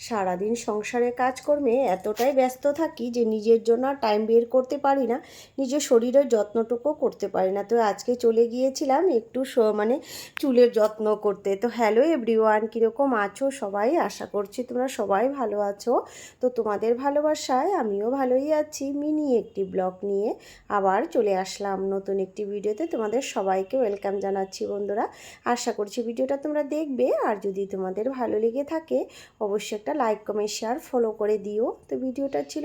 সারাদিন সংসারে কাজকর্মে এতটাই ব্যস্ত থাকি যে নিজের জন্য আর টাইম বের করতে পারি না, নিজের শরীরের যত্নটুকু করতে পারি না। তো আজকে চলে গিয়েছিলাম একটু মানে চুলের যত্ন করতে। তো হ্যালো এভরিওয়ান, কীরকম আছো সবাই? আশা করছি তোমরা সবাই ভালো আছো। তো তোমাদের ভালোবাসায় আমিও ভালোই আছি। মিনি একটি ব্লগ নিয়ে আবার চলে আসলাম নতুন একটি ভিডিওতে। তোমাদের সবাইকে ওয়েলকাম জানাচ্ছি বন্ধুরা। আশা করছি ভিডিওটা তোমরা দেখবে, আর যদি তোমাদের ভালো লেগে থাকে অবশ্যই একটা লাইক কমেন্ট শেয়ার ফলো করে দিও। তো ভিডিওটা ছিল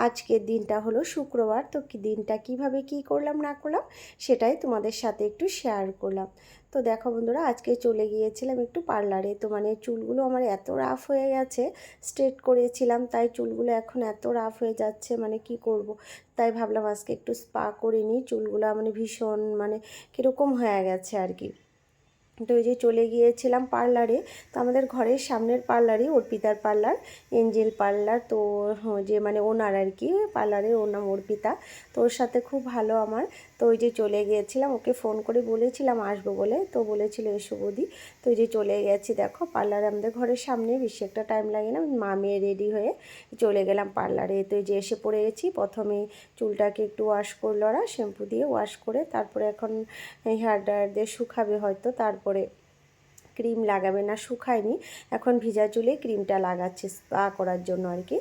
আজকের দিনটা হলো শুক্রবার। তো দিনটা কিভাবে কি করলাম না করলাম সেটাই তোমাদের সাথে একটু শেয়ার করলাম। তো দেখো বন্ধুরা, আজকে চলে গিয়েছিলাম একটু পার্লারে। তো মানে চুলগুলো আমার এত রাফ হয়ে গেছে, স্ট্রেট করেছিলাম তাই চুলগুলো এখন এত রাফ হয়ে যাচ্ছে, মানে কি করব। তাই ভাবলাম আজকে একটু স্পা করে নিই। চুলগুলো মানে ভীষণ মানে কীরকম হয়ে গেছে আর কি। তো ওই যে চলে গিয়েছিলাম পার্লারে। তো আমাদের ঘরের সামনের পার্লারই অর্পিতার পার্লার, এঞ্জেল পার্লার। তো যে মানে ওনার আর কি পার্লারের, ওর নাম অর্পিতা। তো ওর সাথে খুব ভালো আমার। তো ওই যে চলে গিয়েছিলাম, ওকে ফোন করে বলেছিলাম আসবো বলে, তো বলেছিল এসো বৌদি। তো ওই যে চলে গেছি, দেখো পার্লারে আমাদের ঘরের সামনে, বেশি একটা টাইম লাগে না। মা মেয়ে রেডি হয়ে চলে গেলাম পার্লারে। তো এই যে এসে পড়ে গেছি। প্রথমে চুলটাকে একটু ওয়াশ করলো ওরা, শ্যাম্পু দিয়ে ওয়াশ করে, তারপরে এখন হেয়ার ড্রায়ার দিয়ে শুকাবে হয়তো, তারপরে ক্রিম লাগাবে। না শুকায়নি, এখন ভিজা চুলে ক্রিমটা লাগাচ্ছে স্পা করার জন্য আর কি।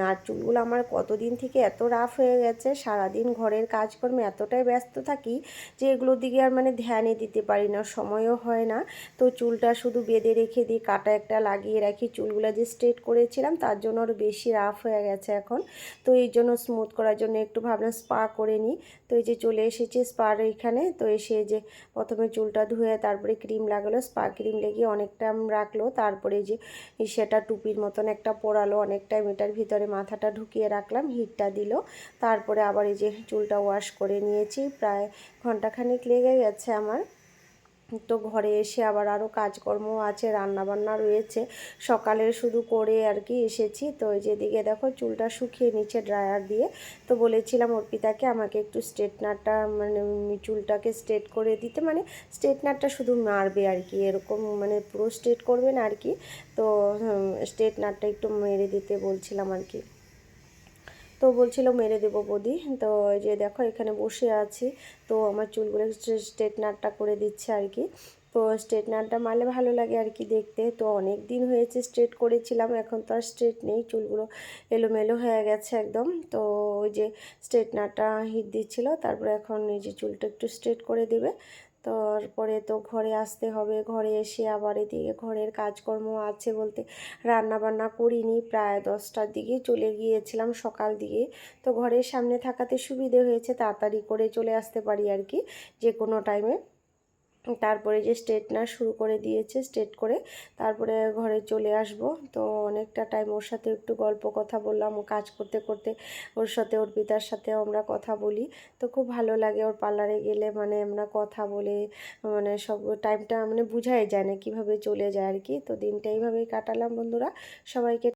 আর চুলগুলো আমার কতদিন থেকে এত রাফ হয়ে গেছে, সারাদিন ঘরের কাজকর্মে এতটাই ব্যস্ত থাকি যে এগুলোর দিকে আর মানে ধ্যানই দিতে পারি না, সময়ও হয় না। তো চুলটা শুধু বেঁধে রেখে দিই, কাটা একটা লাগিয়ে রাখি। চুলগুলো যে স্ট্রেট করেছিলাম তার জন্য আরও বেশি রাফ হয়ে গেছে এখন। তো এই জন্য স্মুথ করার জন্য একটু ভাবলাম স্পা করে নিই। তো এই যে চলে এসেছি স্পার এখানে। তো এসে যে প্রথমে চুলটা ধুয়ে তারপরে ক্রিম লাগালো, স্পা ক্রিম লেগে অনেকটা রাখলো। তারপরে যে সেটা টুপির মতন একটা পরালো, অনেকটা এটার ভিতরে মাথাটা ঢুকিয়ে রাখলাম, হিটটা দিল। তারপরে আবার এই যে চুলটা ওয়াশ করে নিয়েছি, প্রায় ঘন্টাখানেক লেগে গেছে আমার। তো ঘরে এসে আবার আরও কাজকর্ম আছে, রান্নাবান্না রয়েছে, সকালের শুধু করে আর কি এসেছি। তো ওই যেদিকে দেখো চুলটা শুকিয়ে নিচে ড্রায়ার দিয়ে। তো বলেছিলাম অর্পিতাকে আমাকে একটু স্ট্রেটনারটা মানে চুলটাকে স্ট্রেট করে দিতে, মানে স্ট্রেটনারটা শুধু মারবে আর কি, এরকম মানে পুরো স্ট্রেট করবে না আর কি। তো স্ট্রেটনারটা একটু মেরে দিতে বলছিলাম আর কি। তো বলছিল মেরে দেবো বৌদি। তো ওই যে দেখো এখানে বসে আছি, তো আমার চুলগুলো স্ট্রেটনারটা করে দিচ্ছে আর কি। তো স্ট্রেটনারটা মারলে ভালো লাগে আর কি দেখতে। তো অনেক দিন হয়েছে স্ট্রেট করেছিলাম, এখন তো আর স্ট্রেট নেই, চুলগুলো এলোমেলো হয়ে গেছে একদম। তো ওই যে স্ট্রেটনারটা হিট দিচ্ছিল, তারপরে এখন এই যে চুলটা একটু স্ট্রেট করে দেবে। তারপরে তো ঘরে আসতে হবে, ঘরে এসে আবার এদিকে ঘরের কাজকর্ম আছে বলতে রান্না বান্না করিনি, প্রায় 10টার দিকে চলে গিয়েছিলাম সকাল দিকে। তো ঘরের সামনে থাকাতে সুবিধে হয়েছে, তাড়াতাড়ি করে চলে আসতে পারি আর কি যে কোনো টাইমে। তারপরে যে স্ট্রেটনার শুরু করে দিয়েছে, স্ট্রেট করে তারপরে ঘরে চলে আসব। তো অনেকটা টাইম ওর সাথে একটু গল্প কথা বললাম, ও কাজ করতে করতে ওর সাথে অর্পিতার সাথেও আমরা কথা বলি। তো খুব ভালো লাগে ওর পার্লারে গেলে, মানে আমরা কথা বলে মানে সব টাইমটা মানে বোঝাই যায় না কীভাবে চলে যায় আর কি। তো দিনটা এইভাবেই কাটালাম বন্ধুরা। সবাইকে